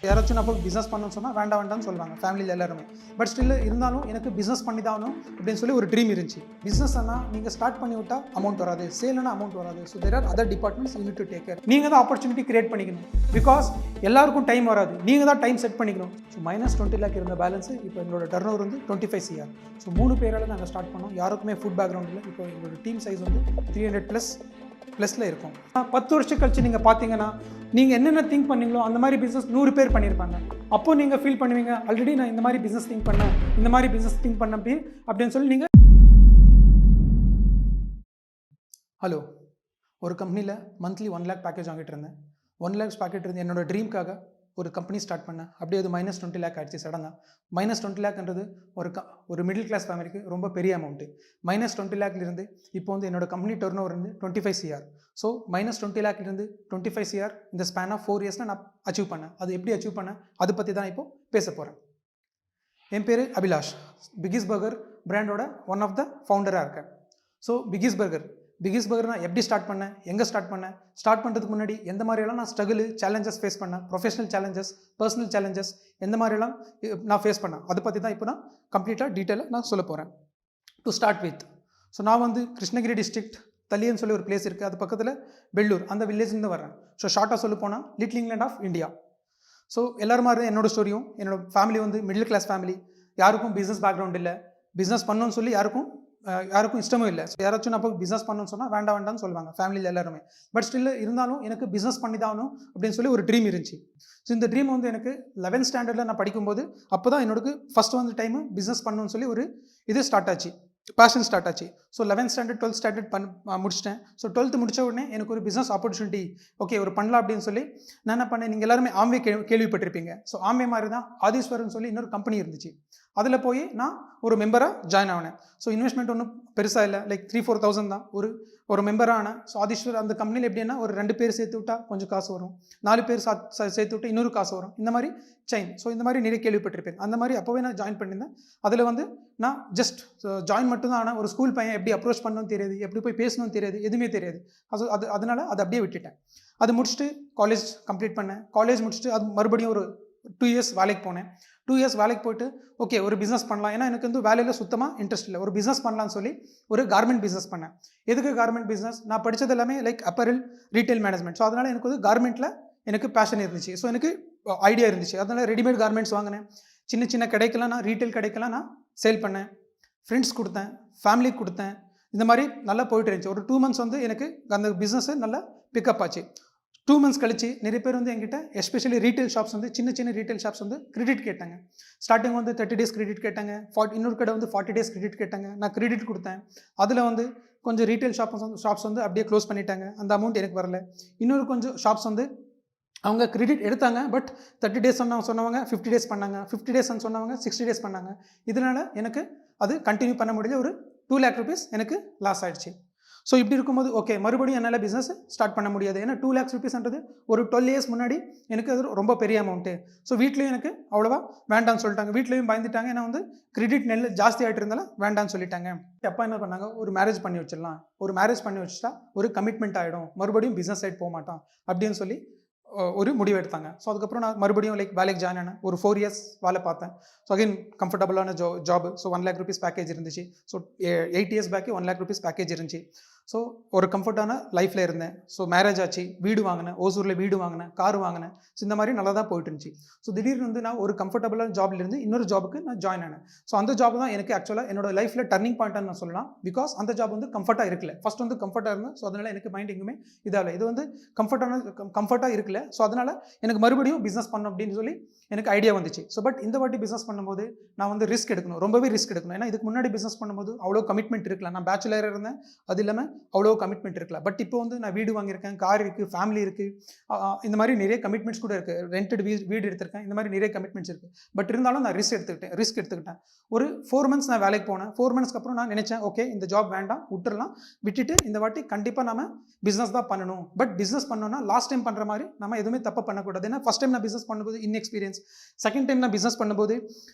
யாராச்சும் நான் போய் பிஸ்னஸ் பண்ணணும்னு சொன்னால் வேண்டாம்னு சொல்லுவாங்க ஃபேமிலியில் எல்லாருமே. பட் ஸ்டில் இருந்தாலும் எனக்கு பிஸ்னஸ் பண்ணி தான் ஆகணும் அப்படின்னு சொல்லி ஒரு ட்ரீம் இருந்துச்சு. பிஸ்னஸ் ஆனால் நீங்கள் ஸ்டார்ட் பண்ணி விட்டால் அமௌண்ட் வராது, சேல்னா அமௌண்ட் வராது. So there are other departments you need to take care. நீங்கள் தான் ஆப்பர்ச்சுனிட்டி கிரியேட் பண்ணிக்கணும். பிகாஸ் எல்லாருக்கும் டைம் வராது, நீங்கள் தான் டைம் செட் பண்ணிக்கணும். ஸோ -20 lakh இருந்த பேலன்ஸ் இப்போ எங்களோட டர்ன் வந்து 25 CR. ஸோ 3 பேரால் நாங்கள் ஸ்டார்ட் பண்ணோம். யாருக்குமே ஃபுட் பேக்ரவுண்ட் இல்லை. இப்போ எங்களோட டீம் சைஸ் வந்து 300++ல இருக்கும். 10 வருஷம் கழிச்சு நீங்கள் பார்த்தீங்கன்னா நீங்கள் என்னென்ன திங்க் பண்ணீங்களோ அந்த மாதிரி பிஸ்னஸ் 100 பேர் பண்ணியிருப்பாங்க. அப்போ நீங்கள் ஃபீல் பண்ணுவீங்க, ஆல்ரெடி நான் இந்த மாதிரி பிஸ்னஸ் திங்க் பண்ணேன், இந்த மாதிரி பிஸ்னஸ் திங்க் பண்ண அப்படின்னு சொல்லி நீங்கள். ஹலோ, ஒரு கம்பெனியில் மந்த்லி 1 lakh பேக்கேஜ் வாங்கிட்டு இருந்தேன். 1 lakhs பேக்கேஜ் இருந்து என்னோட ட்ரீம்க்காக ஒரு கம்பெனி ஸ்டார்ட் பண்ணேன். அப்படியே அது -20 lakh ஆகிடுச்சு சடனாக. -20 lakhன்றது ஒரு மிடில் கிளாஸ் ஃபேமிலிக்கு ரொம்ப பெரிய அமௌண்ட்டு. -20 lakhலேருந்து இப்போ வந்து என்னோட கம்பெனி டர்ன் ஓவர் வந்து 25 CR. ஸோ -20 lakhலேருந்து 25 CR இந்த ஸ்பேன் ஆஃப் 4 yearsல நான் அச்சீவ் பண்ணேன். அது எப்படி அச்சீவ் பண்ணேன் அதை பற்றி தான் இப்போ பேச போகிறேன். என் பேர் அபிலாஷ். பிகிஸ் பர்கர் பிராண்டோட ஒன் ஆஃப் த ஃபவுண்டராக இருக்கேன். ஸோ பிகிஸ் பர்கர் நான் எப்படி ஸ்டார்ட் பண்ணேன், எங்கே ஸ்டார்ட் பண்ணேன், ஸ்டார்ட் பண்ணுறதுக்கு முன்னாடி எந்த மாதிரியெல்லாம் நான் சேலஞ்சஸ் ஃபேஸ் பண்ணேன், ப்ரொஃபஷனல் சேலஞ்சஸ், பர்சனல் சேலஞ்சஸ் எந்த மாதிரியெல்லாம் நான் ஃபேஸ் பண்ணேன், அதை பற்றி தான் இப்போ நான் கம்ப்ளீட்டாக டீட்டெயிலாக நான் சொல்ல போகிறேன். டு ஸ்டார்ட் வித், ஸோ நான் வந்து கிருஷ்ணகிரி டிஸ்ட்ரிக்ட் தலியன்னு சொல்லி ஒரு பிளேஸ் இருக்குது, அது பக்கத்தில் பெல்லூர், அந்த வில்லேஜ்லேருந்து வரேன். ஸோ ஷார்ட்டாக சொல்ல போனால் little England of India. So எல்லாரும் மாதிரி என்னோட ஸ்டோரியும், என்னோட ஃபேமிலி வந்து மிடில் கிளாஸ் ஃபேமிலி. யாருக்கும் பிஸ்னஸ் பேக்ரவுண்ட் இல்லை, பிஸ்னஸ் பண்ணணும்னு சொல்லி யாருக்கும் இஷ்டமும் இல்லை. ஸோ யாராச்சும் நான் போய் பிஸ்னஸ் பண்ணணும்னு சொன்னால் வேண்டாம்னு சொல்லுவாங்க ஃபேமிலியில் எல்லாருமே. பட் ஸ்டில் இருந்தாலும் எனக்கு பிஸ்னஸ் பண்ணி தான் ஆகணும் அப்படின்னு சொல்லி ஒரு ட்ரீம் இருந்துச்சு. ஸோ இந்த ட்ரீம் வந்து எனக்கு 11th standardல நான் படிக்கும்போது அப்போ தான் என்னோட ஃபஸ்ட் வந்து டைமு பிஸ்னஸ் பண்ணணும்னு சொல்லி ஒரு இது ஸ்டார்ட் ஆச்சு, பேஷன் ஸ்டார்ட் ஆச்சு. So 11th standard 12th standard முடிச்சிட்டேன். ஸோ 12th முடிச்ச உடனே எனக்கு ஒரு பிஸ்னஸ் ஆப்பர்ச்சுனிட்டி ஓகே ஒரு பண்ணலாம் அப்படின்னு சொல்லி நான் என்ன பண்ணேன், நீங்கள் எல்லாருமே ஆம்வே கேள்விப்பட்டிருப்பீங்க. ஸோ ஆம்வே மாதிரி தான் ஆதீஸ்வரன் சொல்லி இன்னொரு கம்பெனி இருந்துச்சு. அதில் போய் நான் ஒரு மெம்பராக ஜாயின் ஆனேன். ஸோ இன்வெஸ்ட்மெண்ட் ஒன்றும் பெருசாக இல்லை, லைக் 3-4,000 தான் ஒரு மெம்பராக ஆனேன். ஸோ ஆதீஸ்வர் அந்த கம்பெனியில் எப்படின்னா ஒரு 2 பேர் சேர்த்து விட்டா கொஞ்சம் காசு வரும், 4 பேர் சேர்த்து விட்டு இன்னொரு காசு வரும், இந்த மாதிரி செயின். ஸோ இந்த மாதிரி நிறைய கேள்விப்பட்டிருப்பேன். அந்த மாதிரி அப்போவே நான் ஜாயின் பண்ணியிருந்தேன். அதில் வந்து நான் ஜஸ்ட் ஜாயின் மட்டும்தான் ஆனால் ஒரு ஸ்கூல் பையன் எப்படி அப்ரோச் பண்ணணும்னு தெரியாது, எப்படி போய் பேசணும்னு தெரியாது, எதுவுமே தெரியாது. அதனால அதை அப்படியே விட்டுட்டேன். அது முடிச்சுட்டு காலேஜ் கம்ப்ளீட் பண்ணேன். காலேஜ் முடிச்சுட்டு அது மறுபடியும் ஒரு 2 years வேலைக்கு போனேன். 2 years வேலைக்கு போயிட்டு ஓகே ஒரு பிஸ்னஸ் பண்ணலாம், ஏன்னா எனக்கு வந்து வேலையில் சுத்தமாக இன்ட்ரெஸ்ட் இல்லை, ஒரு பிஸ்னஸ் பண்ணலான்னு சொல்லி ஒரு கார்மெண்ட் பிஸ்னஸ் பண்ணேன். எதுக்கு கார்மெண்ட் பிஸ்னஸ், நான் படித்தது எல்லாமே like apparel retail management. So அதனால் எனக்கு வந்து கார்மெண்ட்டில் எனக்கு பேஷன் இருந்துச்சு. ஸோ எனக்கு ஐடியா இருந்துச்சு. அதனால் ரெடிமேட் கார்மெண்ட்ஸ் வாங்கினேன். சின்ன சின்ன கடைக்கெல்லாம் நான் ரீட்டைல் கடைக்கெல்லாம் நான் சேல் பண்ணேன். ஃப்ரெண்ட்ஸ் கொடுத்தேன், ஃபேமிலிக்கு கொடுத்தேன். இந்த மாதிரி நல்லா போயிட்டு இருந்துச்சு. ஒரு 2 months வந்து எனக்கு அந்த பிஸ்னஸ் நல்லா பிக்கப் ஆச்சு. 2 months கழிச்சு நிறைய பேர் வந்து என்கிட்ட எஸ்பெஷலி ரீட்டைல் ஷாப்ஸ் வந்து சின்ன ரீட்டைல் ஷாப்ஸ் வந்து கிரெடிட் கேட்டாங்க. ஸ்டார்டிங் வந்து 30 days கிரெடிட் கேட்டாங்க, இன்னொரு கடை வந்து 40 days கிரெடிட் கேட்டாங்க. நான் கிரெடிட் கொடுத்தேன். அதில் வந்து கொஞ்சம் ரீட்டைல் ஷாப்ஸ் வந்து அப்படியே க்ளோஸ் பண்ணிட்டாங்க, அந்த அமௌண்ட் எனக்கு வரல. இன்னொரு கொஞ்சம் ஷாப்ஸ் வந்து அவங்க கிரெடிட் எடுத்தாங்க, பட் 30 days சொன்னவங்க 50 days பண்ணாங்க, 50 days சொன்னவங்க 60 days பண்ணாங்க. இதனால் எனக்கு அது கண்டினியூ பண்ண முடியல. ஒரு 2 lakh rupees எனக்கு லாஸ் ஆகிடுச்சு. ஸோ இப்படி இருக்கும்போது ஓகே மறுபடியும் என்னால் பிஸ்னஸ் ஸ்டார்ட் பண்ண முடியாது, ஏன்னா 2 lakhs rupeesன்றது ஒரு 12 years முன்னாடி எனக்கு அது ரொம்ப பெரிய அமௌண்ட்டு. ஸோ வீட்லேயும் எனக்கு அவ்வளோவா வேண்டான்னு சொல்லிட்டாங்க, வீட்லேயும் பயந்துட்டாங்க. ஏன்னா வந்து கிரெடிட் ஜாஸ்தி ஆகிட்டு இருந்தாலும் வேண்டான்னு சொல்லிட்டாங்க. அப்பா என்ன பண்ணாங்க, ஒரு மேரேஜ் பண்ணி வச்சிடலாம், ஒரு மேரேஜ் பண்ணி வச்சுட்டா ஒரு கமிட்மெண்ட் ஆகிடும், மறுபடியும் பிஸ்னஸ் சைட் போக மாட்டான் அப்படின்னு சொல்லி ஒரு முடிவு எடுத்தாங்க. ஸோ அதுக்கப்புறம் நான் மறுபடியும் லைக் வேலைக்கு ஜாயின் ஆனேன். ஒரு 4 years வேலை பார்த்தேன். ஸோ அகைன் கம்ஃபர்டபுளான job. So 1 lakh rupees package இருந்துச்சு. ஸோ 8 years பேக்கே 1 lakh rupees பேக்கேஜ் இருந்துச்சு. ஸோ ஒரு கம்ஃபர்ட்டான லைஃப்பில் இருந்தேன். ஸோ மேரேஜ் ஆச்சு, வீடு வாங்கினேன், ஓசூரில் வீடு வாங்கினேன், கார் வாங்கினேன். ஸோ இந்த மாதிரி நல்லா தான் போயிட்டு இருந்துச்சு. ஸோ திடீர்னு வந்து நான் ஒரு கம்ஃபர்டபுளான ஜாப்லேருந்து இன்னொரு ஜாபுக்கு நான் ஜாயின் ஆனேன். ஸோ அந்த ஜாப் தான் எனக்கு ஆக்சுவலாக என்னோட லைஃப்பில் டர்னிங் பாயிண்ட்னு நான் சொல்லலாம். பிகாஸ் அந்த ஜாப் வந்து கம்ஃபர்ட்டாக இருக்கல. ஃபஸ்ட் வந்து கம்ஃபர்ட்டாக இருந்தேன். ஸோ அதனால் எனக்கு மைண்ட் எங்குமே இதாகல. இது வந்து கம்ஃபர்ட்டாக இருக்கல. ஸோ அதனால் எனக்கு மறுபடியும் பிஸ்னஸ் பண்ணணும் அப்படின்னு சொல்லி எனக்கு ஐடியா வந்துச்சு. ஸோ பட் இந்த வாட்டி பிஸ்னஸ் பண்ணும்போது நான் வந்து ரிஸ்க் எடுக்கணும், ரொம்பவே ரிஸ்க் எடுக்கணும். ஏன்னா இதுக்கு முன்னாடி பிஸ்னஸ் பண்ணும்போது அவ்வளோ கமிட்மெண்ட் இருக்கல. நான் பேச்சுலராக இருந்தேன், அது இல்லாமல் அவ்வளோ கமிட்மெண்ட் இருக்கல. பட் இப்போ வந்து நான் வீடு வாங்கியிருக்கேன், கார் இருக்குது, ஃபேமிலி இருக்குது, இந்த மாதிரி நிறைய கமிட்மெண்ட்ஸ் கூட இருக்குது. ரெண்டட் வீடு எடுத்திருக்கேன், இந்த மாதிரி நிறைய கமிட்மெண்ட்ஸ் இருக்குது. பட் இருந்தாலும் நான் ரிஸ்க் எடுத்துக்கிட்டேன். ஒரு 4 months நான் வேலைக்கு போனேன். 4 monthsக்கு அப்புறம் நான் நினச்சேன் ஓகே இந்த ஜாப் வேண்டாம், விட்டுட்டு இந்த வாட்டி கண்டிப்பாக நம்ம பிஸ்னஸ் தான் பண்ணணும். பட் பிஸ்னஸ் பண்ணோன்னா லாஸ்ட் டைம் பண்ணுற மாதிரி நம்ம எதுவுமே தப்பு பண்ணக்கூடாது. ஏன்னா ஃபஸ்ட் டைம் நான் பிஸ்னஸ் பண்ணும்போது இன்எக்ஸ்பீரியன்ஸ், செகண்ட் டைம் நான் பிஸ்னஸ் பண்ணும்போது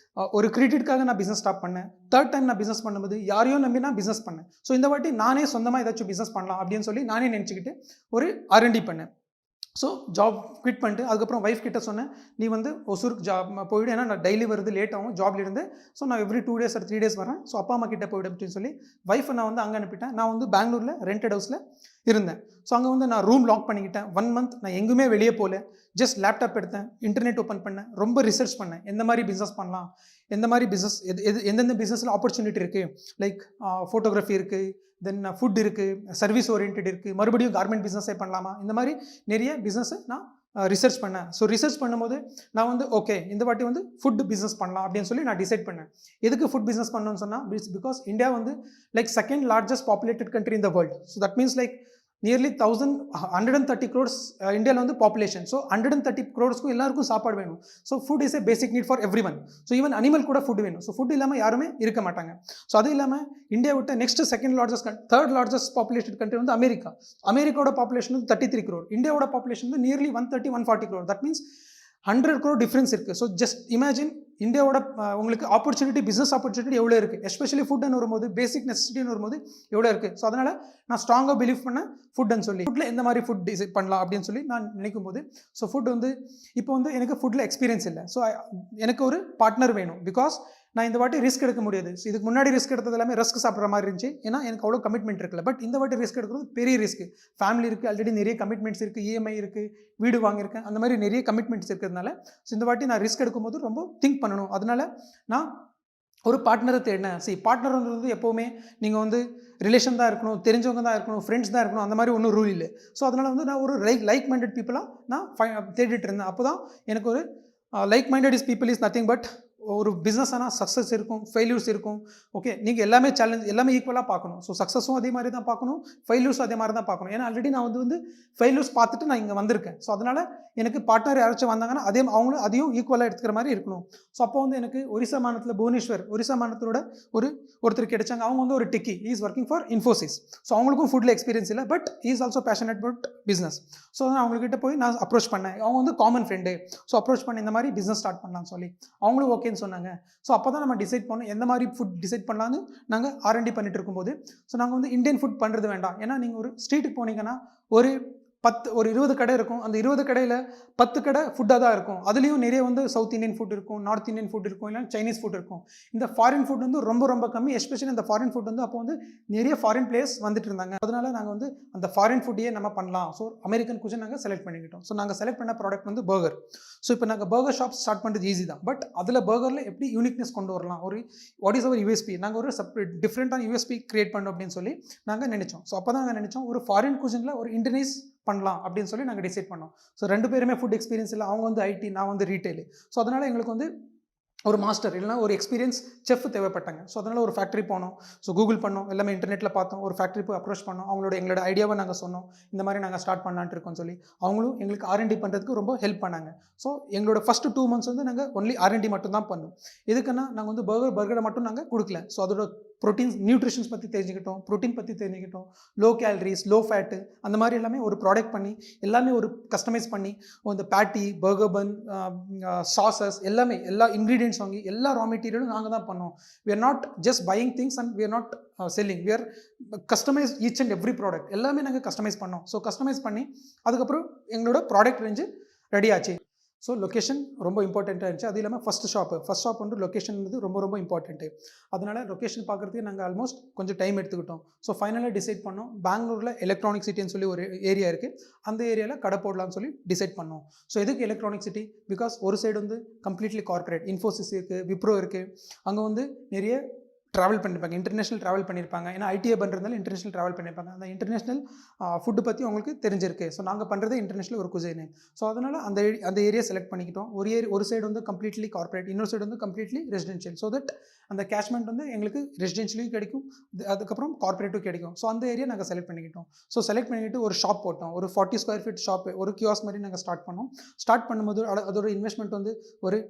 ஒரு கிரெடிட்காக நான் பிஸ்னஸ் ஸ்டார்ட் பண்ணேன், தேர்ட் டைம் நான் பிஸ்னஸ் பண்ணும்போது யாரையும் நம்பி நான் பிஸ்னஸ் பண்ணேன். ஸோ இந்த வாட்டி நானே சொந்தமாக ஏதாச்சும் பிஸ்னஸ் பண்ணலாம் அப்படின்னு சொல்லி நானே நினச்சிக்கிட்டு ஒரு R&D பண்ணேன். ஸோ ஜாப் குவிட் பண்ணிட்டு அதுக்கப்புறம் ஒய்ஃப் கிட்ட சொன்னேன், நீ வந்து ஒசூருக்கு ஜாப் போயிடு, ஏன்னா நான் டெய்லி வருது லேட் ஆகும் ஜாப்லேருந்து. ஸோ நான் எவ்ரி 2 டேஸ் ஆர் 3 டேஸ் வரேன். ஸோ அப்பா அம்மா கிட்ட போயிடு அப்படின்னு சொல்லி ஒய்ஃபை நான் வந்து அங்கே அனுப்பிட்டேன். நான் வந்து பெங்களூரில் ரெண்டட் ஹவுஸில் இருந்தேன். ஸோ அங்கே வந்து நான் ரூம் லாக் பண்ணிக்கிட்டேன். 1 மந்த் நான் எங்குமே வெளியே போகல. ஜஸ்ட் லேப்டாப் எடுத்தேன், இன்டர்நெட் ஓப்பன் பண்ணேன், ரொம்ப ரிசர்ச் பண்ணேன், எந்த மாதிரி பிஸ்னஸ் பண்ணலாம், எந்த மாதிரி பிஸ்னஸ் எந்தெந்த பிஸ்னஸில் ஆப்பர்ச்சுனிட்டி இருக்குது, லைக் ஃபோட்டோகிராஃபி இருக்குது, தென் ஃபுட் இருக்குது, சர்வீஸ் ஓரியன்ட் இருக்குது, மறுபடியும் கார்மெண்ட் பிஸ்னஸே பண்ணலாமா, இந்த மாதிரி நிறைய பிஸ்னஸை நான் ரிசர்ச் பண்ணேன். ஸோ ரிசர்ச் பண்ணும்போது நான் வந்து ஓகே இந்த வாட்டி வந்து ஃபுட் பிஸ்னஸ் பண்ணலாம் அப்படின்னு சொல்லி நான் டிசைட் பண்ணேன். எதுக்கு ஃபுட் பிஸ்னஸ் பண்ணணும்னு சொன்னால், பிகாஸ் இந்தியா வந்து like second largest populated country in the world. So that means like nearly 130 crores இந்தியாவில் வந்து பாப்புலேஷன். ஸோ 130 crores எல்லாருக்கும் சாப்பாடு வேணும். So food is a basic need for every one. So even animal கூட food வேணும். So food இல்லாமல் யாருமே இருக்க மாட்டாங்க. ஸோ அது இல்லாமல் இந்தியா விட்ட next third largest populated country வந்து அமெரிக்கா. அமெரிக்காவோட பாப்புலேஷன் வந்து 33 crore. இந்தியாவோட பாப்புலேஷன் வந்து nearly 140 crore. That means 100 crore difference இருக்குது. ஸோ ஜஸ்ட் இமேஜின் இந்தியாவோட உங்களுக்கு ஆப்பர்ச்சுனிட்டி, பிஸ்னஸ் ஆப்பர்ச்சுனிட்டி எவ்வளோ இருக்குது, எஸ்பெஷலி ஃபுட்னு வரும்போது, பேசிக் நெசசிட்டின்னு வரும்போது எவ்வளோ இருக்குது. ஸோ அதனால் நான் ஸ்ட்ராங்காக பிலீவ் பண்ணேன் ஃபுட்னு சொல்லி. ஃபுட்டில் எந்த மாதிரி ஃபுட் டிசைட் பண்ணலாம் அப்படின்னு சொல்லி நான் நினைக்கும் போது, ஸோ ஃபுட் வந்து இப்போ வந்து எனக்கு ஃபுட்டில் எக்ஸ்பீரியன்ஸ் இல்லை. ஸோ எனக்கு ஒரு பார்ட்னர் வேணும். பிகாஸ் நான் இந்த வாட்டி ரிஸ்க் எடுக்க முடியாது. ஸோ இதுக்கு முன்னாடி ரிஸ்க் எடுத்தது எல்லாமே ரிஸ்க் சாப்பிட்ற மாதிரி இருந்துச்சு, ஏன்னா எனக்கு அவ்வளோ கமிட்மெண்ட் இருக்குல்ல. பட் இந்த வாட்டி ரிஸ்க் எடுக்கிறது பெரிய ரிஸ்க். ஃபேமிலி இருக்குது, ஆல்ரெடி நிறைய கமிட்மெண்ட்ஸ் இருக்குது, இஎம்ஐ இருக்குது, வீடு வாங்கியிருக்கேன், அந்த மாதிரி நிறைய கமிட்மெண்ட்ஸ் இருக்கிறதுனால ஸோ இந்த வாட்டி நான் ரிஸ்க் எடுக்கும்போது ரொம்ப திங்க் பண்ணணும். அதனால நான் ஒரு பார்ட்னரை தேடினேன். பார்ட்னர் வந்து எப்போவுமே நீங்கள் வந்து ரிலேஷன் தான் இருக்கணும், தெரிஞ்சவங்க தான் இருக்கணும், ஃப்ரெண்ட்ஸ் தான் இருக்கணும், அந்த மாதிரி ஒன்றும் ரூல் இல்லை. ஸோ அதனால் வந்து நான் ஒரு லைக் மைண்டட் பீப்புளாக நான் தேடிட்டு இருந்தேன். அப்போ தான் எனக்கு ஒரு like minded is people is nothing but ஒரு பிஸ்னஸ் ஆனால் சக்ஸஸ் இருக்கும், ஃபெயில்யூர்ஸ் இருக்கும். ஓகே, நீங்கள் எல்லாமே சேலஞ்ச் எல்லாமே ஈக்குவலாக பார்க்கணும். ஸோ சக்ஸஸும் அதே மாதிரி தான் பார்க்கணும், ஃபெயில்யூர்ஸும் அதே மாதிரி தான் பார்க்கணும். ஏன்னா ஆல்ரெடி நான் வந்து ஃபெயில்யூர்ஸ் பார்த்துட்டு நான் இங்கே வந்திருக்கேன். ஸோ அதனால் எனக்கு பார்ட்னர் யாராச்சும் வந்தாங்கன்னா அவங்களும் அதையும் ஈக்குவலாக எடுத்துக்கிற மாதிரி இருக்கணும். ஸோ அப்போ வந்து எனக்கு ஒரிசா மாநிலத்தில் புவனேஸ்வர், ஒரிசா மாநிலத்தோட ஒருத்தர் கிடைச்சாங்க. அவங்க வந்து ஒரு techie, is working for Infosys. So அவங்களுக்கும் ஃபுட்டில் எக்ஸ்பீரியன்ஸ் இல்லை, but is also passionate about business. So நான் அவங்ககிட்ட போய் நான் அப்ரோச் பண்ணேன். அவங்க வந்து காமன் ஃப்ரெண்டு. ஸோ அப்ரோச் பண்ணி இந்த மாதிரி பிஸ்னஸ் ஸ்டார்ட் பண்ணலாம்னு சொல்லி அவங்களும் ஓகேன்னு சொன்னாங்க. ஸோ அப்போ தான் நம்ம டிசைட் பண்ணோம் எந்த மாதிரி ஃபுட் டிசைட் பண்ணலான்னு. நாங்கள் R&D பண்ணிட்டு இருக்கும்போது ஸோ நாங்கள் வந்து இந்தியன் ஃபுட் பண்ணுறது வேண்டாம். ஏன்னா நீங்கள் ஒரு ஸ்ட்ரீட்டுக்கு போனீங்கன்னா ஒரு 20 கடை இருக்கும். அந்த 20 கடையில் 10 கடை ஃபுட்டாக தான் இருக்கும். அதுலேயும் நிறைய வந்து சவுத் இந்தியன் ஃபுட் இருக்கும், நார்த் இந்தியன் ஃபுட் இருக்கும், இல்லை சைனீஸ் ஃபுட் இருக்கும். இந்த ஃபாரின் ஃபுட் வந்து ரொம்ப ரொம்ப கம்மி. எஸ்பெஷலி இந்த ஃபாரின் ஃபுட் வந்து அப்போ வந்து நிறைய ஃபாரின் பிளேயர்ஸ் வந்துட்டு இருந்தாங்க. அதனால நாங்கள் வந்து அந்த ஃபாரின் ஃபுட்டையே நம்ம பண்ணலாம். ஸோ அமெரிக்கன் குஜன் நாங்கள் செலக்ட் பண்ணிக்கிட்டோம். ஸோ நாங்கள் செலக்ட் பண்ண ப்ராடக்ட் வந்து பர்கர். ஸோ இப்போ நாங்கள் பர்கர் ஷாப் ஸ்டார்ட் பண்ணுறது ஈஸி தான். பட் அதில் பர்கரில் எப்படி யூனிக்னஸ் கொண்டு வரலாம், ஒரு வாட் இஸ் அவர் USP, நாங்கள் ஒரு டிஃப்ரெண்ட்டான USP கிரியேட் பண்ணோம் அப்படின்னு சொல்லி நாங்கள் நினச்சோம். ஸோ அப்போ தான் நாங்கள் நினச்சோம் ஒரு ஃபாரின் குஜனில் ஒரு இண்டோனேஸ் பண்ணலாம் அப்படின்னு சொல்லி நாங்கள் டிசைட் பண்ணோம். ஸோ 2 பேருமே ஃபுட் எக்ஸ்பீரியன்ஸ் இல்லை. அவங்க வந்து IT, நான் வந்து ரீட்டைல். ஸோ அதனால் எங்களுக்கு வந்து ஒரு மாஸ்டர் இல்லைனா ஒரு எக்ஸ்பீரியன்ஸ் செஃப் தேவைப்பட்டாங்க. ஸோ அதனால் ஒரு ஃபேக்ட்ரி போனோம். ஸோ கூகுள் பண்ணோம், எல்லாமே இன்டர்நெட்டில் பார்த்தோம், ஒரு ஃபேக்ட்ரி போய் அப்ரோச் பண்ணோம். எங்களோட ஐடியாவை நாங்கள் சொன்னோம், இந்த மாதிரி நாங்கள் ஸ்டார்ட் பண்ணலான்ட்டு இருக்கோம்னு சொல்லி. அவங்களும் எங்களுக்கு R&D பண்ணுறதுக்கு ரொம்ப ஹெல்ப் பண்ணாங்க. ஸோ எங்களோட ஃபஸ்ட்டு 2 months வந்து நாங்கள் ஒன்லி R&D மட்டும் தான் பண்ணோம். எதுக்குன்னா நாங்கள் வந்து பர்கரை மட்டும் நாங்கள் கொடுக்கல. ஸோ அதோட ப்ரோட்டீன்ஸ், நியூட்ரிஷன்ஸ் பற்றி தெரிஞ்சுக்கிட்டோம், ப்ரோட்டீன் பற்றி தெரிஞ்சுக்கிட்டோம், லோ கேலரிஸ், லோ ஃபேட்டு, அந்த மாதிரி எல்லாமே ஒரு ப்ராடக்ட் பண்ணி எல்லாமே ஒரு கஸ்டமைஸ் பண்ணி இந்த பேட்டி, பர்கர் பன், சாசஸ் எல்லாமே எல்லா இன்க்ரீடியன்ட்ஸ் வாங்கி எல்லா ரா மெட்டீரியலும் நாங்கள் தான் பண்ணோம். we are not just buying things and we are not selling, we are customize each and every product. எல்லாமே நாங்கள் கஸ்டமைஸ் பண்ணோம். ஸோ கஸ்டமைஸ் பண்ணி அதுக்கப்புறம் எங்களோட ப்ராடக்ட் ரேஞ்சு ரெடி ஆச்சு. ஸோ லொக்கேஷன் ரொம்ப இம்பார்ட்டண்ட்டாக இருந்துச்சு. அது இல்லாமல் ஃபஸ்ட் ஷாப் வந்து லொக்கேஷன் வந்து ரொம்ப ரொம்ப இம்பார்ட்டண்ட்டு. அதனால் லொக்கேஷன் பார்க்குறதுக்கு நாங்கள் ஆல்மோஸ்ட் கொஞ்சம் டைம் எடுத்துக்கிட்டோம். ஸோ ஃபைனலாக டிசைட் பண்ணோம், பெங்களூரில் எலக்ட்ரானிக் சிட்டின்னு சொல்லி ஒரு ஏரியா இருக்குது, அந்த ஏரியாவில் கடை போடலாம்னு சொல்லி டிசைட் பண்ணோம். ஸோ எதுக்கு எலக்ட்ரானிக் சிட்டி? பிகாஸ் ஒரு சைடு வந்து கம்ப்ளீட்லி கார்ப்பரேட், இன்ஃபோசிஸ் இருக்குது, விப்ரோ இருக்குது, அங்கே வந்து நிறைய ட்ராவல் பண்ணியிருப்பாங்க, இன்டர்நேஷ்னல் ட்ராவல் பண்ணியிருப்பாங்க. ஏன்னா ITA பண்ணுறதுனால இன்டர்நேஷ்னல் ட்ராவல் பண்ணியிருப்பாங்க. அந்த இன்டர்நேஷ்னல் ஃபுட்டு பற்றி அவங்களுக்கு தெரிஞ்சிருக்கு. ஸோ நாங்கள் பண்ணுறது இன்டர்நேஷ்னல் ஒரு குசைனு. ஸோ அதனால் அந்த ஏரியா செலக்ட் பண்ணிக்கிட்டோம். ஒரு சைடு வந்து கம்ப்ளீட்லி கார்ப்பரேட், இன்னொரு சைடு வந்து கம்ப்ளீட்லி ரெசிடென்ஷியல். ஸோ தட் அந்த கேஷ்மெண்ட் வந்து எங்களுக்கு ரெசிடென்ஷியலையும் கிடைக்கும், அதுக்கப்புறம் கார்ப்பரேட்டும் கிடைக்கும். ஸோ அந்த ஏரியா நாங்கள் செலக்ட் பண்ணிக்கிட்டோம். ஸோ செலக்ட் பண்ணிக்கிட்டு ஒரு ஷாப் போட்டோம். ஒரு 40 square feet ஷாப், ஒரு கியாஸ் மாதிரி நாங்கள் ஸ்டார்ட் பண்ணோம். ஸ்டார்ட் பண்ணும்போது அதோட இன்வெஸ்ட்மெண்ட் வந்து ஒரு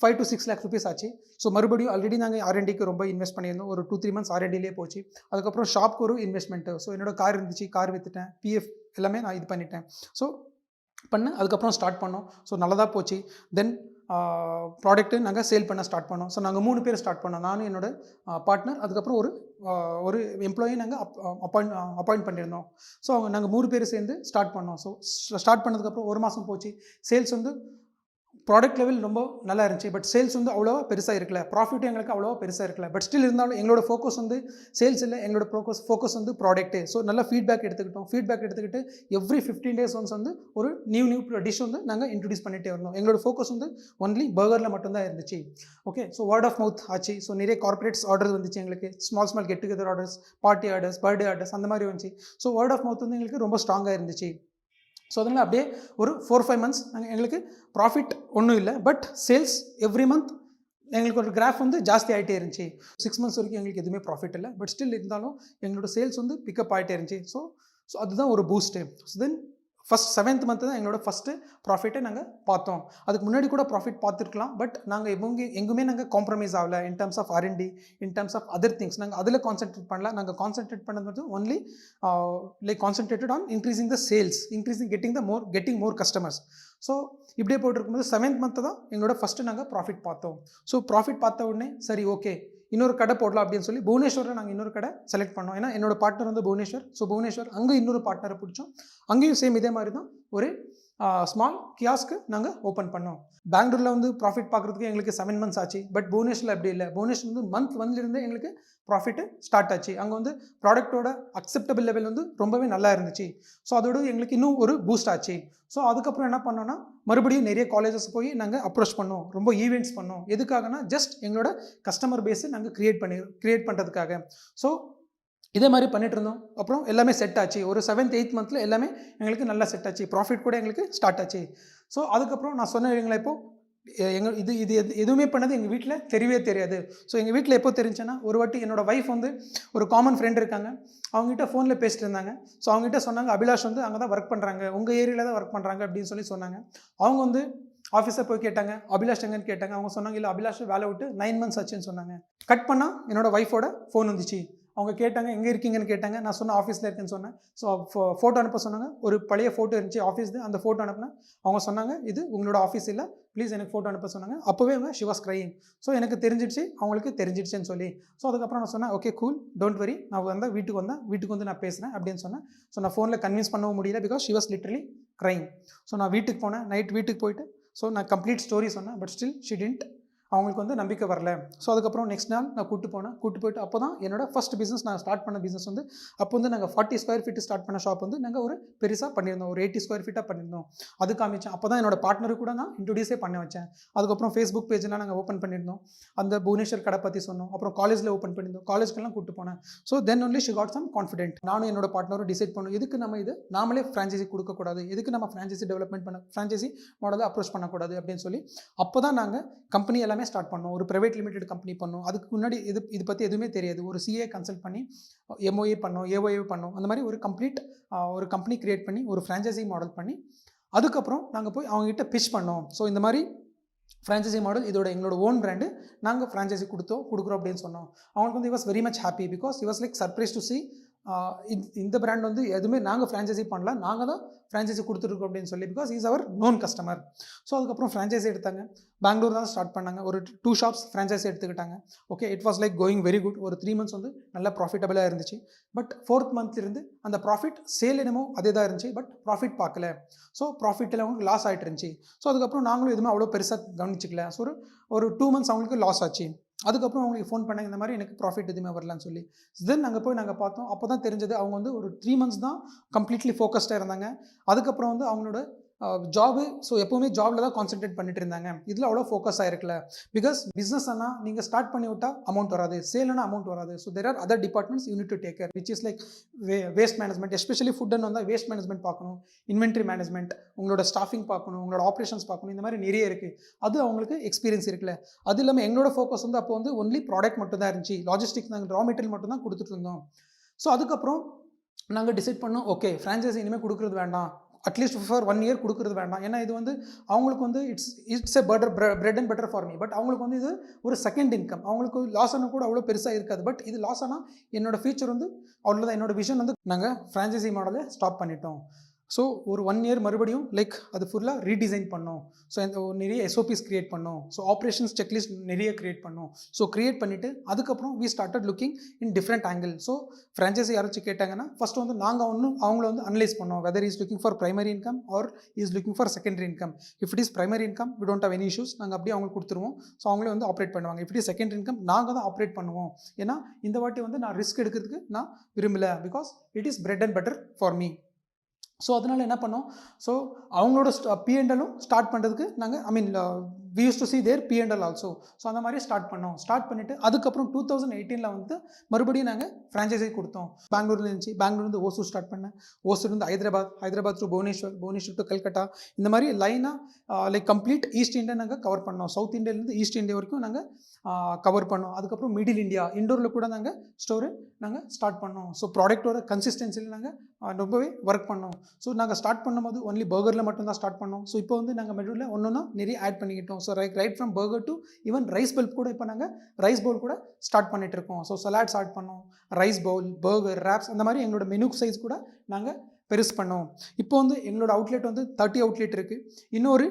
5 to 6 lakh rupees ஆச்சு. ஸோ மறுபடியும் ஆல்ரெடி நாங்கள் R&Dக்கு ரொம்ப இன்வெஸ்ட் பண்ணியிருந்தோம். ஒரு 2-3 months R&Dலே போச்சு. அதுக்கப்புறம் ஷாப்க்கு ஒரு இன்வெஸ்ட்மெண்ட்டு. ஸோ என்னோட கார் இருந்துச்சு, கார் விற்றுட்டேன், PF எல்லாமே நான் இது பண்ணிட்டேன். ஸோ அதுக்கப்புறம் ஸ்டார்ட் பண்ணோம். ஸோ நல்லதாக போச்சு. தென் ப்ராடக்ட்டு நாங்கள் சேல் பண்ண ஸ்டார்ட் பண்ணோம். ஸோ நாங்கள் 3 பேர் ஸ்டார்ட் பண்ணோம். நானும் என்னோட பார்ட்னர், அதுக்கப்புறம் ஒரு எம்ப்ளாயி நாங்கள் அப்பாயிண்ட் பண்ணியிருந்தோம். ஸோ நாங்கள் 3 பேர் சேர்ந்து ஸ்டார்ட் பண்ணோம். ஸோ ஸ்டார்ட் பண்ணதுக்கப்புறம் 1 மாதம் போச்சு. சேல்ஸ் வந்து ப்ராடக்ட் லெவல் ரொம்ப நல்லா இருந்துச்சு. பட் சேல்ஸ் வந்து அவ்வளோவா பெருசாக இருக்கல. ப்ராஃபிட்டும் எங்களுக்கு அவ்வளோவா பெருசாக இருக்கல. பட் ஸ்டில் இருந்தாலும் எங்களோட ஃபோக்கஸ் வந்து சேல்ஸ் இல்லை, எங்களோட ஃபோக்கஸ் வந்து ப்ராடக்ட்டு. ஸோ நல்லா ஃபீட்பேக் எடுத்துக்கிட்டு எவ்ரி 15 days ஒன்ஸ் வந்து ஒரு நியூ டிஷ் வந்து நாங்கள் இன்ட்ரடியூஸ் பண்ணிகிட்டே இருந்தோம். எங்களோட ஃபோக்கஸ் வந்து ஒன்லி பர்கரில் மட்டும்தான் இருந்துச்சு. Okay, so word of mouth ஆச்சு. ஸோ நிறைய கார்பரேட்ஸ் ஆர்டர் வந்துச்சு எங்களுக்கு. Small get together orders, party orders, birthday orders அந்த மாதிரி வந்துச்சு. ஸோ வேர்ட் ஆஃப் மவுத் வந்து எங்களுக்கு ரொம்ப ஸ்ட்ராங்காக இருந்துச்சு. ஸோ அதனால் அப்படியே ஒரு 4-5 months எங்களுக்கு ப்ராஃபிட் ஒன்றும் இல்லை. பட் சேல்ஸ் எவ்ரி மந்த் எங்களுக்கு ஒரு கிராஃப் வந்து ஜாஸ்தி ஆகிட்டே இருந்துச்சு. 6 months வரைக்கும் எங்களுக்கு எதுவுமே ப்ராஃபிட் இல்லை. பட் ஸ்டில் இருந்தாலும் எங்களோட சேல்ஸ் வந்து பிக்கப் ஆகிட்டே இருந்துச்சு. ஸோ அதுதான் ஒரு boost. So then first 7th month தான் எங்களோட ஃபஸ்ட்டு ப்ராஃபிட்டை நாங்கள் பார்த்தோம். அதுக்கு முன்னாடி கூட ப்ராஃபிட் பார்த்துருக்கலாம். பட் நாங்கள் எங்குமே நாங்கள் காம்ப்ரமைஸ் ஆகலை in terms of R&D, in terms of other things. நாங்கள் அதில் கான்சென்ட்ரேட் பண்ணல. நாங்கள் கான்சென்ட்ரேட் பண்ணது வந்து only concentrated on increasing the sales, getting more customers. So இப்படியே போய்ட்டு இருக்கும்போது 7th month தான் எங்களோட ஃபஸ்ட்டு நாங்கள் ப்ராஃபிட் பார்த்தோம். ஸோ ப்ராஃபிட் பார்த்த உடனே சரி ஓகே இன்னொரு கடை போடலாம் அப்படின்னு சொல்லி புவனேஸ்வரில் நாங்கள் இன்னொரு கடை செலக்ட் பண்ணோம். ஏன்னா என்னோட பார்ட்னர் வந்து புவனேஸ்வர். ஸோ புவனேஸ்வர் அங்கே இன்னொரு பார்ட்னரை பிடிச்சோம். அங்கேயும் சேம் இதே மாதிரி தான் ஒரு ஸ்மால் கியாஸ்க்கு நாங்கள் ஓப்பன் பண்ணோம். பெங்களூரில் வந்து ப்ராஃபிட் பார்க்குறதுக்கு எங்களுக்கு 7 months ஆச்சு. பட் புவனேஸ்வரில் அப்படி இல்லை. புவனேஸ்வர் வந்து month 1 எங்களுக்கு ப்ராஃபிட்டு ஸ்டார்ட் ஆச்சு. அங்கே வந்து ப்ராடக்ட்டோட அக்செப்டபிள் லெவல் வந்து ரொம்பவே நல்லா இருந்துச்சு. ஸோ அதோட எங்களுக்கு இன்னும் ஒரு பூஸ்ட் ஆச்சு. ஸோ அதுக்கப்புறம் என்ன பண்ணோன்னா மறுபடியும் நிறைய காலேஜஸ் போய் நாங்கள் அப்ரோச் பண்ணோம். ரொம்ப ஈவெண்ட்ஸ் பண்ணோம். எதுக்காகனா ஜஸ்ட் எங்களோட கஸ்டமர் பேஸை நாங்கள் க்ரியேட் பண்ணுறதுக்காக. ஸோ இதே மாதிரி பண்ணிட்டு இருந்தோம். அப்புறம் எல்லாமே செட் ஆச்சு. ஒரு 7th 8th month எல்லாமே எங்களுக்கு நல்லா செட் ஆச்சு. ப்ராஃபிட் கூட எங்களுக்கு ஸ்டார்ட் ஆச்சு. ஸோ அதுக்கப்புறம் நான் சொன்ன இல்லைங்களா, இப்போது இது எதுவுமே பண்ணது எங்கள் வீட்டில் தெரியவே தெரியாது. ஸோ எங்கள் வீட்டில் எப்போ தெரிஞ்சுன்னா, ஒரு வாட்டி என்னோடய ஒய்ஃப் வந்து ஒரு காமன் ஃப்ரெண்ட் இருக்காங்க, அவங்ககிட்ட ஃபோனில் பேசிட்டு இருந்தாங்க. ஸோ அவங்ககிட்ட சொன்னாங்க, அபிலாஷ் வந்து அங்கே தான் ஒர்க் பண்ணுறாங்க, உங்கள் ஏரியாவில் தான் ஒர்க் பண்ணுறாங்க அப்படின்னு சொல்லி சொன்னாங்க. அவங்க வந்து ஆஃபீஸை போய் கேட்டாங்க, அபிலாஷ் எங்கன்னு கேட்டாங்க. அவங்க சொன்னாங்க, இல்லை அபிலாஷ் வேலை விட்டு 9 months ஆச்சுன்னு சொன்னாங்க. கட் பண்ணால் என்னோடய ஒய்ஃபோட ஃபோன் வந்துச்சு. அவங்க கேட்டாங்க, எங்கே இருக்கீங்கன்னு கேட்டாங்க. நான் சொன்ன ஆஃபீஸில் இருக்கேன்னு சொன்னேன். ஸோ ஃபோட்டோ அனுப்ப சொன்னாங்க. ஒரு பழைய ஃபோட்டோ இருந்துச்சு ஆஃபீஸ். அந்த ஃபோட்டோ அனுப்புனேன். அவங்க சொன்னாங்க, இது உங்களோட ஆஃபீஸ் இல்லை, ப்ளீஸ் எனக்கு ஃபோட்டோ அனுப்ப சொன்னாங்க. அப்போவே அவங்க ஷி வாஸ் க்ரையிங். ஸோ எனக்கு தெரிஞ்சிடுச்சு, அவங்களுக்கு தெரிஞ்சிடுச்சுன்னு சொல்லி. ஸோ அதுக்கப்புறம் நான் சொன்னேன், ஓகே கூல், டோன்ட் வரி, நான் வீட்டுக்கு வந்து நான் பேசுகிறேன் அப்படின்னு சொன்னேன். ஸோ நான் ஃபோனில் கன்வின்ஸ் பண்ணவும் முடியல, because she was literally crying. So நான் வீட்டுக்கு போனேன். நைட் வீட்டுக்கு போயிட்டு ஸோ நான் கம்ப்ளீட் ஸ்டோரி சொன்னேன். But still she didn't. அவங்களுக்கு வந்து நம்பிக்கை வரல. ஸோ அதுக்கப்புறம் நெக்ஸ்ட் நாள் நான் கூட்டு போயிட்டு அப்போ தான் என்னோட ஃபஸ்ட் பிஸ்னஸ், நான் ஸ்டார்ட் பண்ண பிஸ்னஸ் வந்து அப்போ வந்து நாங்கள் 40 square feet ஸ்டார்ட் பண்ண ஷாப் வந்து நாங்கள் ஒரு பெருசாக பண்ணியிருந்தோம். ஒரு 80 square feet பண்ணியிருந்தோம். அது காமிச்சேன். அப்போ தான் என்னோட பார்ட்னரு கூட நான் இன்ட்ரடியூஸே பண்ண வச்சேன். அதுக்கப்புறம் ஃபேஸ்புக் பேஜெலாம் நாங்கள் ஓப்பன் பண்ணியிருந்தோம். அந்த புவனேஸ்வர் கடை பற்றி சொன்னோம். அப்புறம் காலேஜில் ஓப்பன் பண்ணியிருந்தோம். காலேஜ்க்கெல்லாம் கூட்டு போனேன். So then only she got some confident. நானும் என்னோட பார்ட்னரும் டிசைட் பண்ணோம், எதுக்கு நம்ம இது நாமளே ஃப்ரான்ச்சைசி கொடுக்கக்கூடாது, எதுக்கு நம்ம ஃப்ரான்ச்சைசி மாடலை அப்ரோச் பண்ணக்கூடாது அப்படின்னு சொல்லி அப்போ தான் நாங்கள் கம்பெனி எல்லாமே ஸ்டார்ட் பண்ணோம். ஒரு பிரைவேட் லிமிடெட் கம்பெனி பண்ணோம். அதுக்கு முன்னாடி இது பற்றி எதுவுமே தெரியாது. ஒரு CA கன்சல்ட் பண்ணி MOA பண்ணோம், AOA பண்ணோம். அந்த மாதிரி ஒரு கம்பெனி கிரியேட் பண்ணி ஒரு ஃப்ரான்ச்சைசி மாடல் பண்ணி அதுக்கப்புறம் நாங்கள் போய் அவங்ககிட்ட பிச் பண்ணோம். ஸோ இந்த மாதிரி ஃப்ரான்ச்சைசி மாடல், எங்களோட ஓன் பிராண்டு, நாங்கள் ஃப்ரான்ச்சைசி கொடுக்குறோம் அப்படின்னு சொன்னோம். அவங்களுக்கு வந்து was very much happy, because was like surprise to C இந்த பிராண்ட் வந்து எதுவுமே நாங்கள் ஃப்ரான்ச்சைசி பண்ணல, நாங்கள் தான் ஃப்ரான்ச்சைசி கொடுத்துருக்கோம் அப்படின்னு சொல்லி, because is our known customer. So அதுக்கப்புறம் ஃப்ரான்ச்சைசி எடுத்தாங்க. பெங்களூர் தான் ஸ்டார்ட் பண்ணாங்க. ஒரு 2 shops ஃப்ரான்ச்சைசி எடுத்துக்கிட்டாங்க. Okay, it was like going very good. ஒரு 3 months வந்து நல்லா ப்ராஃபிட்டபிளாக இருந்துச்சு. பட் 4th month இருந்து அந்த ப்ராஃபிட் சேல் என்னமோ அதே தான் இருந்துச்சு. பட் ப்ராஃபிட் பார்க்கல. ஸோ ப்ராஃபிட்டில் அவங்களுக்கு லாஸ் ஆகிட்டு இருந்துச்சு. ஸோ அதுக்கப்புறம் நாங்களும் எதுவுமே அவ்வளோ பெருசாக கவனிச்சிக்கல. ஸோ ஒரு 2 months அவங்களுக்கு லாஸ் ஆச்சு. அதுக்கப்புறம் அவங்களுக்கு ஃபோன் பண்ணாங்க, இந்த மாதிரி எனக்கு ப்ராஃபிட் எதுவுமே வரலான்னு சொல்லி. தென் நாங்கள் பார்த்தோம். அப்போ தான் தெரிஞ்சது, அவங்க வந்து ஒரு 3 months தான் கம்ப்ளீட்லி ஃபோக்கஸ்டாக இருந்தாங்க. அதுக்கப்புறம் வந்து அவங்களோட ஜாபு, ஸோ எப்போவுமே ஜாபில் தான் கான்சென்ட்ரேட் பண்ணிட்டு இருந்தாங்க. இதில் அவ்வளோ ஃபோக்கஸ் ஆகிருக்கல. பிகாஸ் பிஸ்னஸ் ஆனால் நீங்கள் ஸ்டார்ட் பண்ணி விட்டால் அமௌண்ட் வராது, சேல்னா அமௌண்ட் வராது. So there are other departments you need to take care, which is like waste management. Especially ஃபுட்டுன்னு வந்தால் வேஸ்ட் மேனேஜ்மெண்ட் பார்க்கணும், இன்வென்ட்ரி மேனேஜ்மெண்ட், உங்களோட ஸ்டாஃபிங் பார்க்கணும், உங்களோட ஆப்ரேஷன்ஸ் பார்க்கணும். இந்த மாதிரி நிறைய இருக்குது. அது அவங்களுக்கு எக்ஸ்பீரியன்ஸ் இருக்குல்ல. அது இல்லாமல் எங்களோட ஃபோக்கஸ் வந்து அப்போ வந்து ஒன்லி ப்ராடக்ட் மட்டும் தான் இருந்துச்சு. லாஜிஸ்டிக்ஸ் நாங்கள் ரா மெட்டீரியல் மட்டும் தான் கொடுத்துட்டு இருந்தோம். ஸோ அதுக்கப்புறம் நாங்கள் டிசைட் பண்ணோம், ஓகே ஃப்ரான்ச்சைசி இனிமேல் கொடுக்குறது வேண்டாம், அட்லீஸ்ட் ஃபார் 1 year கொடுக்குறது வேண்டாம். ஏன்னா இது வந்து அவங்களுக்கு வந்து it's a bread and butter for me. But அவங்களுக்கு வந்து இது ஒரு செகண்ட் இன்கம். அவங்களுக்கு லாஸ் ஆனால் கூட அவ்வளோ பெருசாக இருக்காது. பட் இது லாஸ் ஆனால் என்னோடய ஃபியூச்சர் வந்து அவ்வளோதான். என்னோட விஷன் வந்து நாங்கள் ஃப்ரான்ச்சைசி மாடலை ஸ்டாப் பண்ணிட்டோம். ஸோ ஒரு 1 இயர் மறுபடியும் லைக் அது ஃபுல்லாக ரீடிசைன் பண்ணோம். ஸோ இந்த நிறைய எஸ்ஓபிஸ் கிரியேட் பண்ணோம். ஸோ ஆப்ரேஷன்ஸ் செக்லிஸ்ட் நிறைய கிரியேட் பண்ணோம். ஸோ கிரியேட் பண்ணிவிட்டு அதுக்கப்புறம் we started looking in different angle. So franchisee யாராச்சும் கேட்டாங்கன்னா ஃபஸ்ட்டு வந்து நாங்கள் அவங்கள வந்து அனலைஸ் பண்ணோம். Whether is looking for primary income or is looking for secondary income. If it is primary income we don't have any issues, நாங்கள் அப்படியே அவங்களுக்கு கொடுத்துருவோம். ஸோ அவங்களே வந்து ஆப்ரேட் பண்ணுவாங்க. If it is secondary income நாங்கள் தான் ஆப்ரேட் பண்ணுவோம். ஏன்னா இந்த வாட்டி வந்து நான் ரிஸ்க் எடுக்கிறதுக்கு நான் விரும்பலை. Because it is bread and butter for me. So அதனால் என்ன பண்ணோம், ஸோ அவங்களோட P&L-ம் ஸ்டார்ட் பண்ணுறதுக்கு நாங்கள் we use to see their P&L also. So அந்த மாதிரி ஸ்டார்ட் பண்ணோம். ஸ்டார்ட் பண்ணிவிட்டு அதுக்கப்புறம் 2018 வந்து மறுபடியும் நாங்கள் ஃப்ரான்ச்சைஸி கொடுத்தோம். பெங்களூர்ல இருந்துச்சு, பெங்களூர்லேருந்து ஓசூர் ஸ்டார்ட் பண்ணேன். ஓசூர்லேருந்து ஹைதராபாத் டு புவனேஸ்வர் டு கல்கட்டா. இந்த மாதிரி லைனாக லைக் கம்ப்ளீட் ஈஸ்ட் இந்தியா நாங்கள் கவர் பண்ணோம். சவுத் இந்தியாவிலேருந்து ஈஸ்ட் இந்தியா வரைக்கும் நாங்கள் கவர் பண்ணோம். அதுக்கப்புறம் மிடில் இந்தியா இண்டோரில் கூட நாங்கள் ஸ்டோரு நாங்கள் ஸ்டார்ட் பண்ணோம். ஸோ ப்ராடக்டோட கன்சிஸ்டன்சியில் நாங்கள் ரொம்பவே ஒர்க் பண்ணோம். ஸோ நாங்கள் ஸ்டார்ட் பண்ணும்போது ஒன்லி பர்கரில் மட்டும்தான் ஸ்டார்ட் பண்ணோம். ஸோ இப்போ வந்து நாங்கள் மெனுவில் ஒன்றுனா நிறைய ஆட் பண்ணிக்கிட்டோம். So right from burger to even rice bulb கூட இப்போ நாங்கள் ரைஸ் பவுல் கூட ஸ்டார்ட் பண்ணிட்டு இருக்கோம். ஸோ சலாட் ஸ்டார்ட் பண்ணோம், ரைஸ் பவுல், பர்கர், ரேப்ஸ், அந்த மாதிரி எங்களோட மெனு சைஸ் கூட நாங்கள் பெருசு பண்ணோம். இப்போ வந்து எங்களோட அவுட்லெட் வந்து 30 அவுட்லெட் இருக்குது. இன்னொரு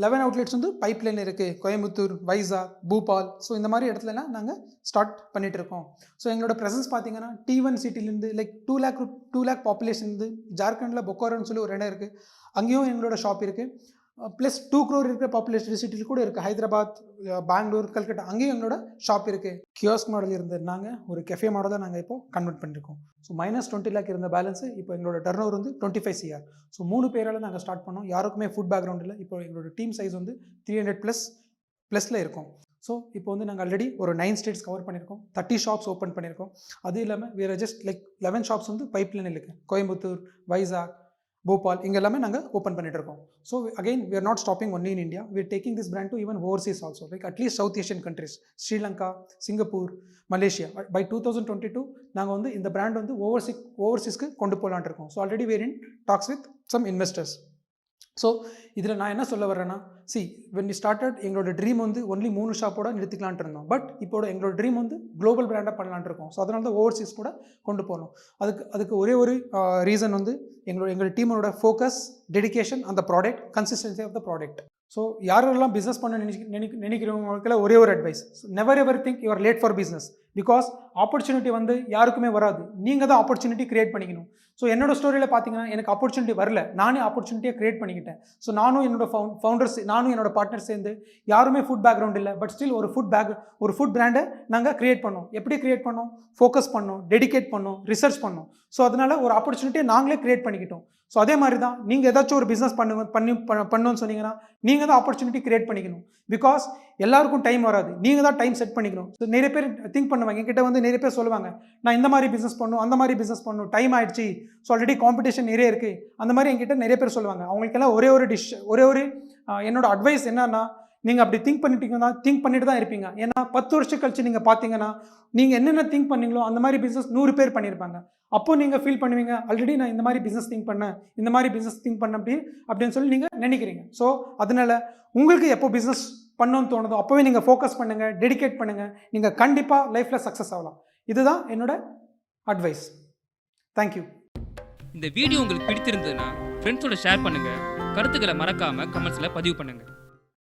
11 அவுட்லெட்ஸ் வந்து பைப்லைன் இருக்குது. கோயம்புத்தூர், வைசாக், பூபால், ஸோ இந்த மாதிரி இடத்துலலாம் நாங்கள் ஸ்டார்ட் பண்ணிகிட்டு இருக்கோம். ஸோ எங்களோட ப்ரெசன்ஸ் பார்த்தீங்கன்னா T1 சிட்டிலேருந்து லைக் 2 lakh பாப்புலேஷன் இருந்து ஜார்க்கண்டில் பொக்காரோன்னு சொல்லி ஒரு இடம் இருக்குது, அங்கேயும் எங்களோட ஷாப் இருக்குது. ப்ளஸ் 2 crore இருக்கிற பாப்புலேஷன் சிட்டியில் கூட இருக்குது. ஹைதராபாத், பெங்களூர், கல்கட்டா, அங்கேயும் எங்களோட ஷாப் இருக்குது. கியோஸ்க் மாடல் இருந்தது நாங்கள் ஒரு கெஃபே மாடலாக நாங்கள் இப்போ கன்வெர்ட் பண்ணியிருக்கோம். ஸோ -20 lakh இருந்த பேலன்ஸு இப்போ எங்களோட டர்ன் ஓவர் வந்து 25 CR. ஸோ 3 பேரால் நாங்கள் ஸ்டார்ட் பண்ணோம். யாருக்குமே ஃபுட் பேக்ரவுண்ட் இல்லை. இப்போ எங்களோட டீம் சைஸ் வந்து 300+ இருக்கும். ஸோ இப்போ வந்து நாங்கள் ஆல்ரெடி ஒரு 9 states கவர் பண்ணியிருக்கோம். 30 ஷாப்ஸ் ஓப்பன் பண்ணியிருக்கோம். அது இல்லாமல் வேறு ஜஸ்ட் லைக் 11 ஷாப்ஸ் வந்து பைப்லைன் இருக்குது. கோயம்புத்தூர், வைசாக், போபால், இங்கே எல்லாமே நாங்கள் ஓப்பன் பண்ணிட்டு இருக்கோம். So again we are not stopping only in India. We are taking this brand to even overseas also, like at least South Asian countries, Sri Lanka, Singapore, Malaysia. By 2022 நாங்கள் வந்து இந்த brand வந்து ஓவர்சீஸ்க்கு கொண்டு போகலான்ட்டு இருக்கோம். So already we are in talks with some investors. So இதில் நான் என்ன சொல்ல வரேன்னா, when we started எங்களோட ட்ரீம் வந்து ஒன்லி 3 ஷாப்போட நிறுத்திக்கலான்ட்டு இருந்தோம். பட் இப்போட எங்களோட ட்ரீம் வந்து குளோபல் பிராண்டாக பண்ணலான்ட்டு இருக்கோம். ஸோ அதனால தான் ஓவர்சீஸ் கூட கொண்டு போகணும். அதுக்கு ஒரே ஒரு ரீசன் வந்து எங்கள் டீமோட ஃபோக்கஸ், டெடிகேஷன், அந்த product, consistency of the product. So யாரெல்லாம் பிஸ்னஸ் பண்ண நினைக்கிறவங்களுக்கெல்லாம் ஒரே ஒரு advice, never ever think you are late for business. Because opportunity வந்து யாருக்குமே வராது, நீங்கள் தான் ஆப்பர்ச்சுனிட்டி கிரியேட் பண்ணிக்கணும். ஸோ என்னோட ஸ்டோரியில் பார்த்தீங்கன்னா எனக்கு ஆப்பர்ச்சுனிட்டி வரல, நானே ஆப்பர்ச்சுனிட்டியை கிரியேட் பண்ணிக்கிட்டேன். ஸோ நானும் என்னோட ஃபவுண்டர்ஸ், நானும் என்னோட பார்ட்னர் சேர்ந்து, யாருமே ஃபுட் பேக்ரவுண்ட் இல்லை, பட் ஸ்டில் ஒரு ஃபுட் பிராண்டை நாங்கள் கிரியேட் பண்ணோம். எப்படி கிரியேட் பண்ணோம்? ஃபோக்கஸ் பண்ணோம், டெடிகேட் பண்ணோம், ரிசர்ச் பண்ணோம். ஸோ அதனால் ஒரு ஆப்பர்ச்சுனிட்டியை நாங்களே கிரியேட் பண்ணிக்கிட்டோம். ஸோ அதே மாதிரி தான் நீங்கள் ஏதாச்சும் ஒரு பிஸ்னஸ் பண்ணணும்னு சொன்னீங்கன்னா நீங்கள் தான் ஆப்பர்ச்சுனிட்டி கிரியேட் பண்ணிக்கணும். பிகாஸ் எல்லாருக்கும் டைம் வராது, நீங்கள் தான் டைம் செட் பண்ணிக்கணும். ஸோ நிறைய பேர் திங்க் பண்ணுவாங்க, என்கிட்ட வந்து நிறைய பேர் சொல்லுவாங்க, நான் இந்த மாதிரி பிஸ்னஸ் பண்ணணும், அந்த மாதிரி பிஸ்னஸ் பண்ணணும், டைம் ஆயிடுச்சு, ஸோ ஆல்ரெடி காம்படிஷன் நிறைய இருக்குது, அந்த மாதிரி என்கிட்ட நிறைய பேர் சொல்லுவாங்க. அவங்களுக்கெல்லாம் ஒரே ஒரு என்னோட அட்வைஸ் என்னன்னா, நீங்கள் அப்படி திங்க் பண்ணிட்டு தான் இருப்பீங்க. ஏன்னா 10 வருஷம் கழிச்சு நீங்கள் பார்த்தீங்கன்னா நீங்கள் என்னென்ன திங்க் பண்ணீங்களோ அந்த மாதிரி பிஸ்னஸ் 100 பேர் பண்ணியிருப்பாங்க. அப்போ நீங்கள் ஃபீல் பண்ணுவீங்க, ஆல்ரெடி நான் இந்த மாதிரி பிஸ்னஸ் திங்க் பண்ணேன் அப்படின்னு சொல்லி நீங்கள் நினைக்கிறீங்க. ஸோ அதனால் உங்களுக்கு எப்போ பிஸ்னஸ் பண்ணணும்னு தோணுதோ அப்போவே நீங்கள் ஃபோக்கஸ் பண்ணுங்கள், டெடிகேட் பண்ணுங்கள், நீங்கள் கண்டிப்பாக லைஃப்பில் சக்ஸஸ் ஆகலாம். இதுதான் என்னோட அட்வைஸ். தேங்க்யூ. இந்த வீடியோ உங்களுக்கு பிடித்திருந்ததுன்னா ஃப்ரெண்ட்ஸோட ஷேர் பண்ணுங்கள், கருத்துக்களை மறக்காமல் கமெண்ட்ஸில் பதிவு பண்ணுங்கள்.